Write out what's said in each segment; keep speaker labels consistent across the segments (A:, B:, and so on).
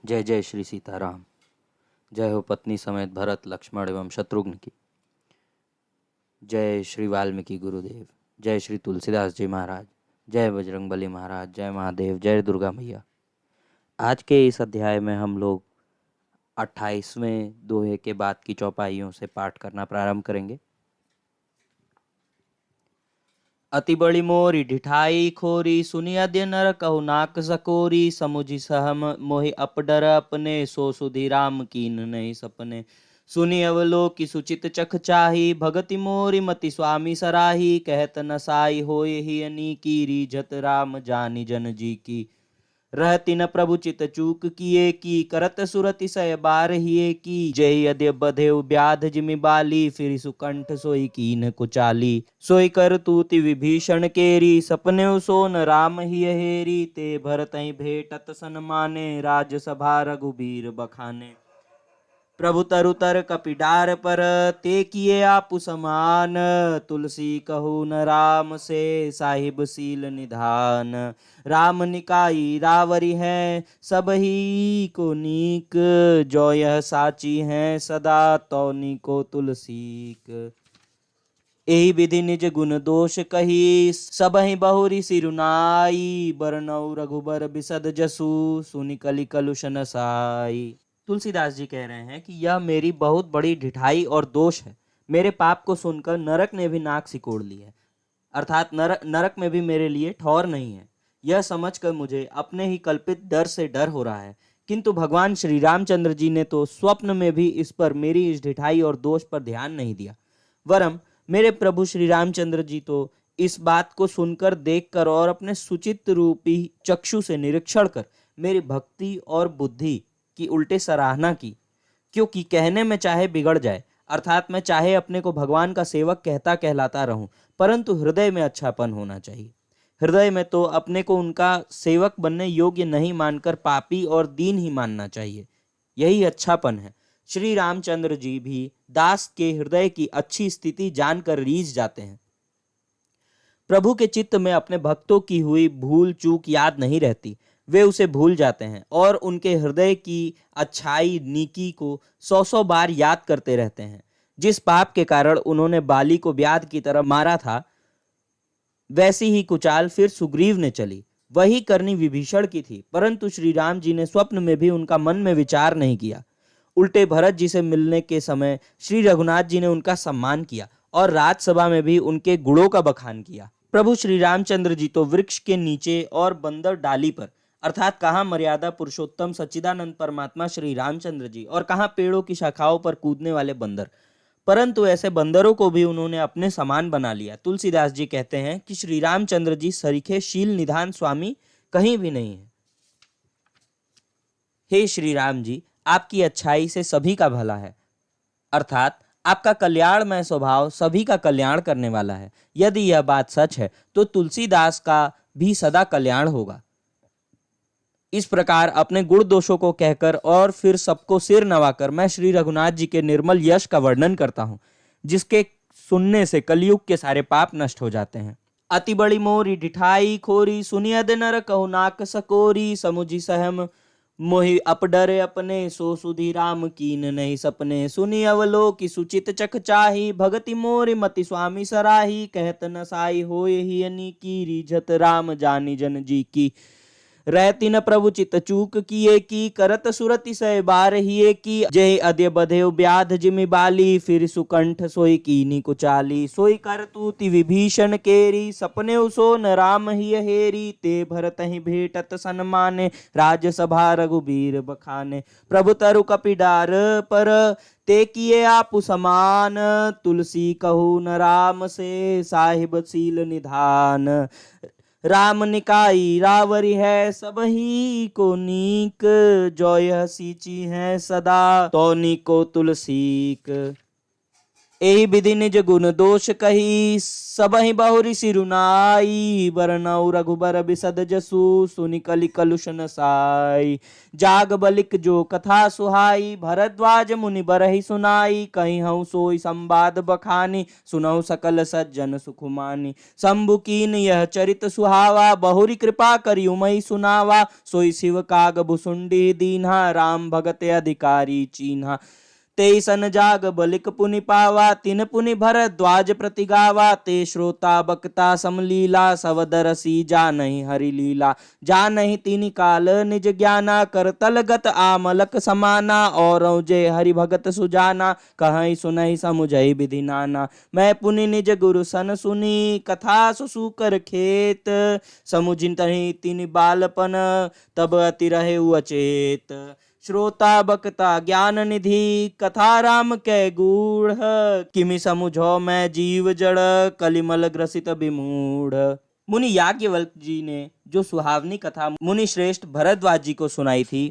A: जय जय श्री सीताराम। जय हो पत्नी समेत भरत लक्ष्मण एवं शत्रुघ्न की। जय श्री वाल्मीकि गुरुदेव। जय श्री तुलसीदास जी महाराज। जय बजरंगबली महाराज। जय महादेव। जय दुर्गा मैया। आज के इस अध्याय में हम लोग 28वें दोहे के बाद की चौपाइयों से पाठ करना प्रारंभ करेंगे। अति बड़ी मोरी ढिठाई खोरी, सुनी अद्य नर कहु नाक सकोरी। समुझि सहम मोहि अपडर अपने, सो सुधि राम कीन नहीं सपने। सुनी अवलोकि सुचित चख चाही, भगति मोरी मति स्वामी सराही। कहत न साई होय ही अनीकी, रीझत राम जानि जन जी की। रहति न प्रभु चित चूक किए की, करत सुरति सय बार हिए की। जय अद्य बधेउ व्याध जिमि बाली, फिर सुकंठ सोई कीन कुचाली। सोई कर तूति विभीषण केरी, सपने सोन राम हिय हेरी। ते भरतहि भेटत सन्माने, राजसभा रघुबीर बखाने। प्रभु तरु तर कपिडार पर, ते किए आपु समान। तुलसी कहू न राम से, साहिब सील निधान। राम निकाई रावरी है, सब ही को नीक। जो यह साची है सदा, तौनी को तुलसीक। एहि विधि निज गुण दोष कही, सबहि बहुरी सिरुनाई। बरनऊ रघुबर बिसद जसु, सुनि कलि कलुष नसाई। तुलसीदास जी कह रहे हैं कि यह मेरी बहुत बड़ी ढिठाई और दोष है। मेरे पाप को सुनकर नरक ने भी नाक सिकोड़ ली है, अर्थात नरक में भी मेरे लिए ठौर नहीं है। यह समझकर मुझे अपने ही कल्पित डर से डर हो रहा है। किंतु भगवान श्री रामचंद्र जी ने तो स्वप्न में भी इस पर, मेरी इस ढिठाई और दोष पर ध्यान नहीं दिया। वरम मेरे प्रभु श्री रामचंद्र जी तो इस बात को सुनकर, देखकर और अपने सुचित रूपी चक्षु से निरीक्षण कर मेरी भक्ति और बुद्धि की उल्टे सराहना की। क्योंकि कहने में चाहे बिगड़ जाए, अर्थात मैं चाहे अपने को भगवान का सेवक कहता कहलाता रहूं, परंतु हृदय में अच्छापन होना चाहिए। हृदय में तो अपने को उनका सेवक बनने योग्य नहीं मानकर पापी और दीन ही मानना चाहिए। यही अच्छापन है। श्री रामचंद्र जी भी दास के हृदय की अच्छी स्थिति जानकर रीझ जाते हैं। प्रभु के चित्त में अपने भक्तों की हुई भूल चूक याद नहीं रहती। वे उसे भूल जाते हैं और उनके हृदय की अच्छाई नीकी को 100 बार याद करते रहते हैं। जिस पाप के कारण उन्होंने बाली को व्याध की तरह मारा था, वैसी ही कुचाल फिर सुग्रीव ने चली। वही करनी विभीषण की थी, परंतु श्री राम जी ने स्वप्न में भी उनका मन में विचार नहीं किया। उल्टे भरत जी से मिलने के समय श्री रघुनाथ जी ने उनका सम्मान किया और राजसभा में भी उनके गुणों का बखान किया। प्रभु श्री रामचंद्र जी तो वृक्ष के नीचे और बंदर डाली पर, अर्थात कहाँ मर्यादा पुरुषोत्तम सच्चिदानंद परमात्मा श्री रामचंद्र जी और कहाँ पेड़ों की शाखाओं पर कूदने वाले बंदर, परंतु ऐसे बंदरों को भी उन्होंने अपने समान बना लिया। तुलसीदास जी कहते हैं कि श्री रामचंद्र जी सरीखे शील निधान स्वामी कहीं भी नहीं है। हे श्री राम जी, आपकी अच्छाई से सभी का भला है, अर्थात आपका कल्याणमय स्वभाव सभी का कल्याण करने वाला है। यदि यह बात सच है तो तुलसीदास का भी सदा कल्याण होगा। इस प्रकार अपने गुण दोषों को कहकर और फिर सबको सिर नवाकर मैं श्री रघुनाथ जी के निर्मल यश का वर्णन करता हूं, जिसके सुनने से कलयुग के सारे पाप नष्ट हो जाते हैं। अति बड़ी मोरी ढिठाई खोरी, सुनी अद नर कहु नाक सकोरी। समुझि सहम मोहि अपडरे अपने, सो सुधि राम कीन नहीं सपने। सुनी अवलोकि सुचित चख चाही, भगति मोरि मति स्वामी सराही। कहत न साई होय ही अनीकी, रीझत राम जानि जन जी की। रहति न प्रभु चित चूक किए की, करत सुरति सय बार हिए की। जय अद्य बधेउ व्याध जिमि बाली, फिर सुकंठ सोई कीनी कुचाली। सोई कर तूति विभीषण केरी, सपने सोन राम हिय हेरी। ते भरतहि भेटत सन्माने, राजसभा रघुबीर बखाने। प्रभु तरु कपिडार पर, ते किए आपु समान। तुलसी कहू न राम से, साहिब सील निधान। राम निकाई रावरी है, सब ही को नीक। जो यह सींची है सदा, तौनी को तुलसीक। एहि विधि निज गुण दोष कही, सबहि बहुरि सिरुनाई। बरनऊ रघुबर बिसद जसु, सुनि कलि कलुष नसाई। जाग बलिक जो कथा सुहाई, भरद्वाज मुनि बरहि सुनाई। कहीं हऊँ सोई संवाद बखानी, सुनऊ सकल सज्जन सुख मानी। शंभु कीन यह चरित सुहावा, बहुरी कृपा करि उमहि सुनावा। सोई शिव काग भुसुंडी दीन्हा, राम भगत अधिकारी चीन्हा। तेईसन जाग बलिक पुनि पावा, तिन पुनि भरद्वाज प्रति गावा। ते श्रोता बक्ता समलीला, सवदरसी जानहि हरि लीला। जानहि तिनि काल निज ज्ञाना, करतल गत आमलक समाना। और जे हरि भगत सुजाना, कहीं सुनहि समुझहि विधि नाना। मैं पुनि निज गुरु सन सुनी, कथा सुसूकर खेत। समुझहि तिनि बालपन, तब अति रहेउ अचेत। श्रोता बक्ता ज्ञान निधि, कथा राम कै गूढ़। किमि समुझो मैं जीव जड़, कलिमल ग्रसित विमूढ़। मुनि याज्ञवल्क्य जी ने जो सुहावनी कथा मुनि श्रेष्ठ भरद्वाज जी को सुनाई थी,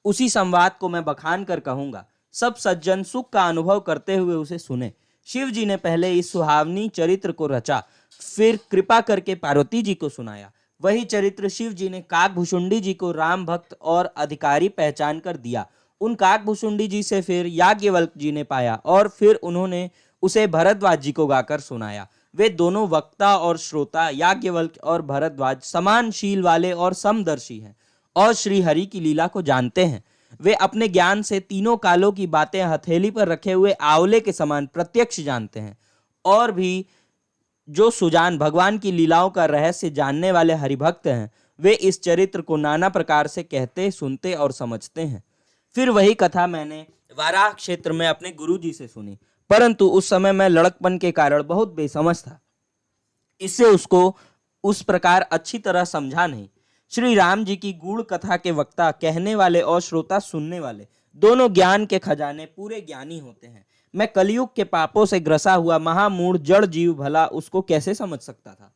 A: उसी संवाद को मैं बखान कर कहूंगा। सब सज्जन सुख का अनुभव करते हुए उसे सुने। शिव जी ने पहले इस सुहावनी चरित्र को रचा, फिर कृपा करके पार्वती जी को सुनाया। वही चरित्र शिव जी ने काकभुशुंडी जी को राम भक्त और अधिकारी पहचान कर दिया। उन काकभुशुंडी जी से फिर याज्ञवल्क्य जी ने पाया और फिर उन्होंने उसे भरद्वाज जी को गाकर सुनाया। वे दोनों वक्ता और श्रोता याज्ञवल्क्य और भरद्वाज समान शील वाले और समदर्शी हैं और श्री हरि की लीला को जानते हैं। वे अपने ज्ञान से तीनों कालों की बातें हथेली पर रखे हुए आंवले के समान प्रत्यक्ष जानते हैं। और भी जो सुजान भगवान की लीलाओं का रहस्य जानने वाले हरिभक्त हैं, वे इस चरित्र को नाना प्रकार से कहते, सुनते और समझते हैं। फिर वही कथा मैंने वाराह क्षेत्र में अपने गुरु जी से सुनी, परंतु उस समय मैं लड़कपन के कारण बहुत बेसमझ था, इससे उसको उस प्रकार अच्छी तरह समझा नहीं। श्री राम जी की गूढ़ कथा के वक्ता कहने वाले और श्रोता सुनने वाले दोनों ज्ञान के खजाने पूरे ज्ञानी होते हैं। मैं कलयुग के पापों से ग्रसा हुआ महामूढ़ जड़ जीव भला उसको कैसे समझ सकता था।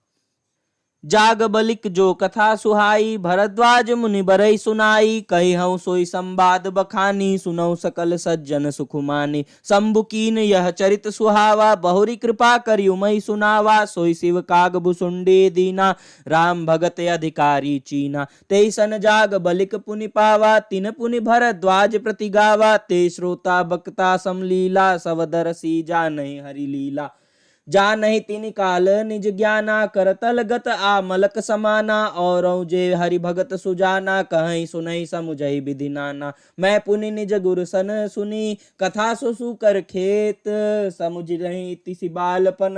A: जाग बलिक जो कथा सुहाई, भरद्वाज मुनि बरई सुनाई। कही हऊँ सोई संवाद बखानी, सुनऊ सकल सज्जन सुख मानी। शंभु कीन यह चरित सुहावा, बहुरी कृपा करि उमहि सुनावा। सोई शिव काग भुसुंडी दीना, राम भगत अधिकारी चीना। तेईसन जाग बलिक पुनि पावा, तिन पुनि भरद्वाज प्रति गावा। ते श्रोता बक्ता समलीला, सवदरसी जानहि हरि लीला। जानहि तिनि काल निज ज्ञाना, करतल गत आमलक समाना। और जे हरि भगत सुजाना, कहीं सुनहि समुझहि विधि नाना। मैं पुनि निज गुरु सन सुनी, कथा सुसूकर खेत। समुझ नहीं तिसि बालपन,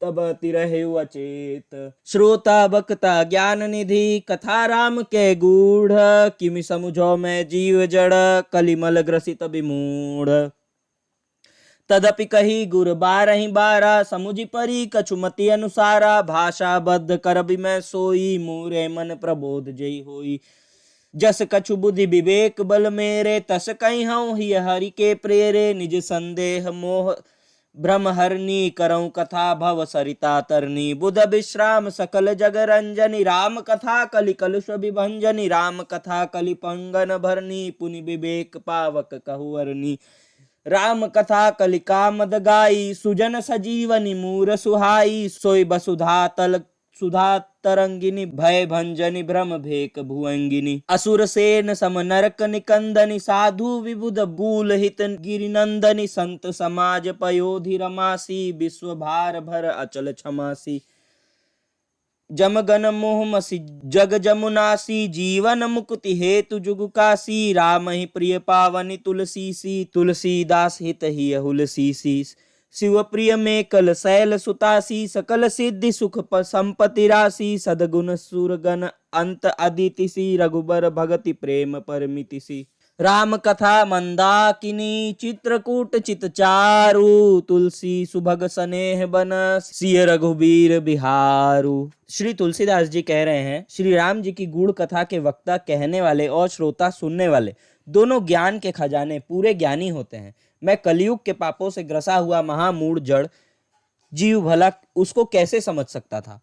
A: तब तिरहेउ अचेत। श्रोता बक्ता ज्ञान निधि, कथा राम कै गूढ़। किमि समुझो मैं जीव जड़, कलिमल ग्रसित विमूढ़। तदपि कही गुर बारहि बारा, समुझि परी कछुमति अनुसारा। भाषा बद्ध करबि मैं सोई, मूरे मन प्रबोध जई होई। जस कछु बुद्धि विवेक बल मेरे, तस कहीं हूँ ही हरि के प्रेरे। निज संदेह मोह भ्रम हरनी, करऊँ कथा भव सरिता तरनी। बुध विश्राम सकल जग रंजनी, राम कथा कलि कलुष विभंजनी। राम कथा कलि पंगन भरनी, पुनि विवेक पावक कहूअरनी। राम कथा कलिका मद गाई, सुजन सजीवनी मूर सुहाई। सोई वसुधा तल सुधा तरंगिनी, भय भंजनी भ्रम भेक भुअंगिनी। असुर सेन सम नरक निकंदनी, साधु विबुध बूल हित गिरिनंदनी। संत समाज पयोधि रमासी, विश्व भार भर अचल क्षमासी। जमगन मोहमसी जग जमुनासी, जीवन मुक्ति हेतु जुग कासी। राम ही प्रिय पावनी तुलसीसी, तुलसीदास हित ही हुलसीसी। शिव प्रिय में कल शैल सुतासी, सकल सिद्धि सुख संपत्ति राशि। सदगुण सुरगन अंत अदितिसी, रघुबर भगति प्रेम परमितिसी। राम कथा मंदाकिनी, चित्रकूट चित चारु। तुलसी सुभग स्नेह बन, सिय रघुबीर बिहारू। श्री तुलसीदास जी कह रहे हैं, श्री राम जी की गूढ़ कथा के वक्ता कहने वाले और श्रोता सुनने वाले दोनों ज्ञान के खजाने पूरे ज्ञानी होते हैं। मैं कलयुग के पापों से ग्रसा हुआ महामूढ़ जड़ जीव भला उसको कैसे समझ सकता था।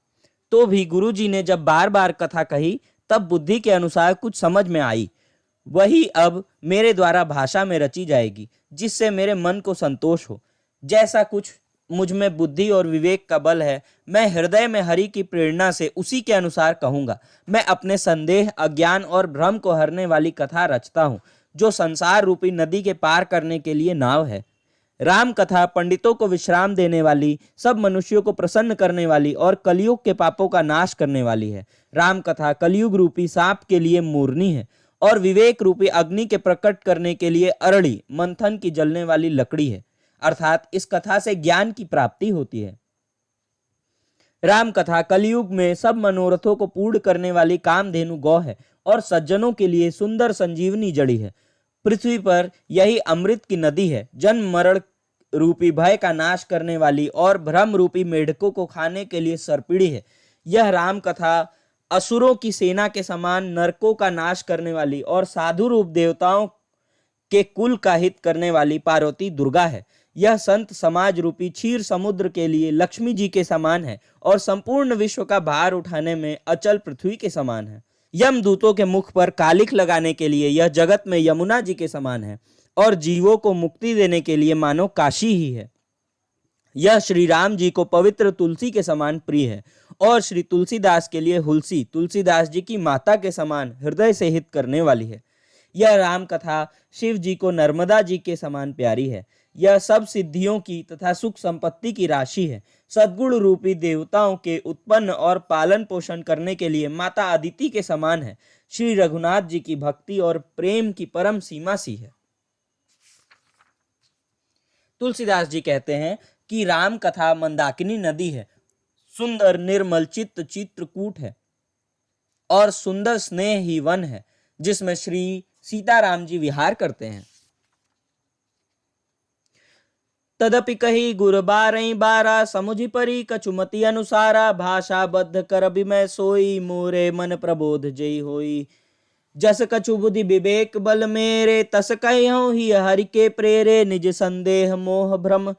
A: तो भी गुरु जी ने जब बार बार कथा कही, तब बुद्धि के अनुसार कुछ समझ में आई। वही अब मेरे द्वारा भाषा में रची जाएगी, जिससे मेरे मन को संतोष हो। जैसा कुछ मुझ में बुद्धि और विवेक का बल है, मैं हृदय में हरि की प्रेरणा से उसी के अनुसार कहूंगा। मैं अपने संदेह, अज्ञान और भ्रम को हरने वाली कथा रचता हूँ, जो संसार रूपी नदी के पार करने के लिए नाव है। राम कथा पंडितों को विश्राम देने वाली, सब मनुष्यों को प्रसन्न करने वाली और कलयुग के पापों का नाश करने वाली है। राम कथा कलयुग रूपी सांप के लिए मूर्नी है और विवेक रूपी अग्नि के प्रकट करने के लिए अरड़ी, मंथन की जलने वाली लकड़ी है। अर्थात इस कथा से ज्ञान की प्राप्ति होती है। राम कथा कलयुग में सब मनोरथों को पूर्ण करने वाली कामधेनु गौ है और सज्जनों के लिए सुंदर संजीवनी जड़ी है। पृथ्वी पर यही अमृत की नदी है, जन्म मरण रूपी भय का नाश करने वाली और भ्रम रूपी मेढकों को खाने के लिए सर्पिणी है। यह राम कथा असुरों की सेना के समान नरकों का नाश करने वाली और साधु रूप देवताओं के कुल का हित करने वाली पार्वती दुर्गा है। यह संत समाज रूपी क्षीर समुद्र के लिए लक्ष्मी जी के समान है और संपूर्ण विश्व का भार उठाने में अचल पृथ्वी के समान है। यम दूतों के मुख पर कालिख लगाने के लिए यह जगत में यमुना जी के समान है और जीवों को मुक्ति देने के लिए मानो काशी ही है। यह श्री राम जी को पवित्र तुलसी के समान प्रिय है और श्री तुलसीदास के लिए हुलसी, तुलसीदास जी की माता के समान हृदय से हित करने वाली है। यह राम कथा शिव जी को नर्मदा जी के समान प्यारी है। यह सब सिद्धियों की तथा सुख संपत्ति की राशि है। सद्गुण रूपी देवताओं के उत्पन्न और पालन पोषण करने के लिए माता अदिति के समान है। श्री रघुनाथ जी की भक्ति और प्रेम की परम सीमा सी है। तुलसीदास जी कहते हैं कि राम कथा मंदाकिनी नदी है, सुंदर निर्मल चित्त चित्रकूट है और सुंदर स्नेह ही वन है, जिसमें श्री सीताराम जी विहार करते हैं। तदपि कही गुर बारई बारा, समुझि परी कछुमति अनुसारा। भाषा बद्ध कर बिमय सोई, मोरे मन प्रबोध जय होई। जस कछु बुद्धि विवेक बल मेरे, तस कहूँ ही हरि के प्रेरे। निज संदेह मोह भ्रम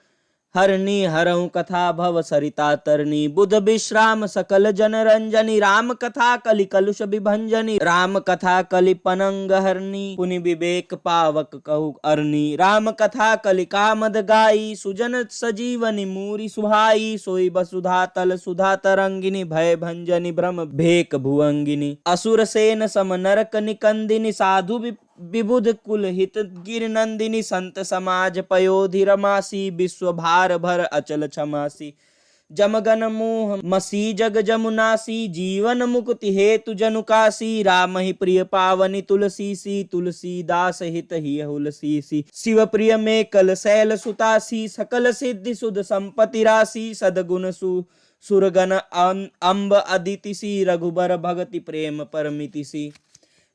A: हरनी, हरहु कथा भव सरिता तरनी। बुध विश्राम सकल जन रंजनी, राम कथा कलि कलुष विभंजनी। राम कथा कलि पनंग हरनी, पुनि विवेक पावक कहु अरनी। राम कथा कलि कामद गाई, सुजन सजीवनी मूरी सुहाई। सोई वसुधा तल सुधा तरंगिनी, भय भंजनी भ्रम भेक भुअंगिनी। असुर सेन सम नरक निकंदिनी, साधु विबुध कुल हित गिर नंदिनी। संत समाज पयोधि रमासी, विश्व भार भर अचल क्षमासी। जमगन मोह मसी जग जमुनासी, जीवन मुक्ति हेतु जनुकासी। राम ही प्रिय पावनी तुलसी सी, तुलसीदास हित ही हुलसी सी। शिव प्रिय में कल शैल सुतासी, सकल सिद्धि सुध संपत्ति राशि। सदगुण सुरगन अम्ब अदिति सी, रघुबर भगति प्रेम परमिति सी।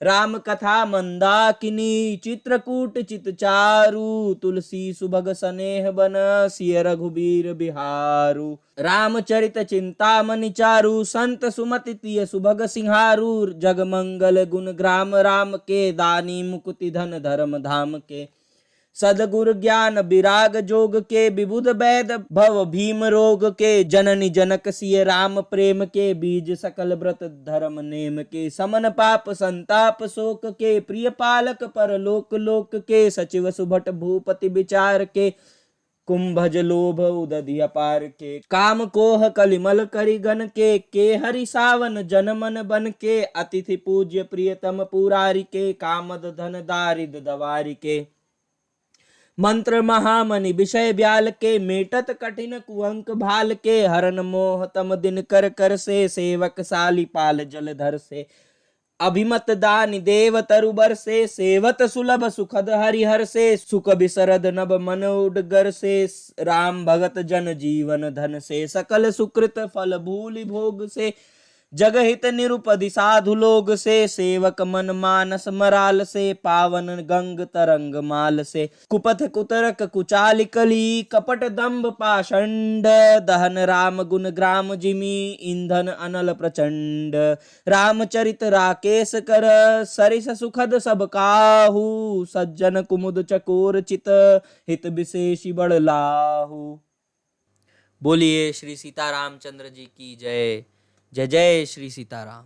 A: राम कथा मंदाकिनी, चित्रकूट चित चारु। तुलसी सुभग सनेह बन, सिय रघुबीर बिहारु। रामचरित चिंतामणि चारु, संत सुमति तिय सुभग सिंहारु। जग मंगल गुण ग्राम राम के, दानी मुक्ति धन धर्म धाम के। सदगुर ज्ञान विराग जोग के, विबुध वैद भव भीम रोग के। जननी जनक सिय राम प्रेम के, बीज सकल व्रत धर्म नेम के। समन पाप संताप शोक के, प्रिय पालक परलोक लोक के। सचिव सुभट भूपति विचार के, कुंभज लोभ उदधि अपार के। काम कोह कलिमल करिगन के हरि सावन जन मन बन के। अतिथि पूज्य प्रियतम पुरारी के, कामद धन दारिद दवारी के। मंत्र महामणि विषय ब्याल के, मेटत कठिन कुअंक भाल के। हरन मोह तम दिन कर कर से, सेवक साली पाल जलधर से। अभिमत दानि देव तरुबर से, सेवत सुलभ सुखद हरिहर से। सुख बिसरद नभ मन उडगर से, राम भगत जन जीवन धन से। सकल सुकृत फल भूलि भोग से, जगहित निरुपदि साधु लोग से। सेवक मन मानस मराल से, पावन गंग तरंग माल से। कुपथ कुतरक कुचाल कली, कपट दंभ पाषंड। दहन राम गुण ग्राम जिमी, ईंधन अनल प्रचंड। रामचरित राकेश कर, सरिस सुखद सब काहू। सज्जन कुमुद चकोर चित, हित विशेषी बड़ लाहू। बोलिए श्री सीतारामचंद्र जी की जय। जय जय श्री सीताराम।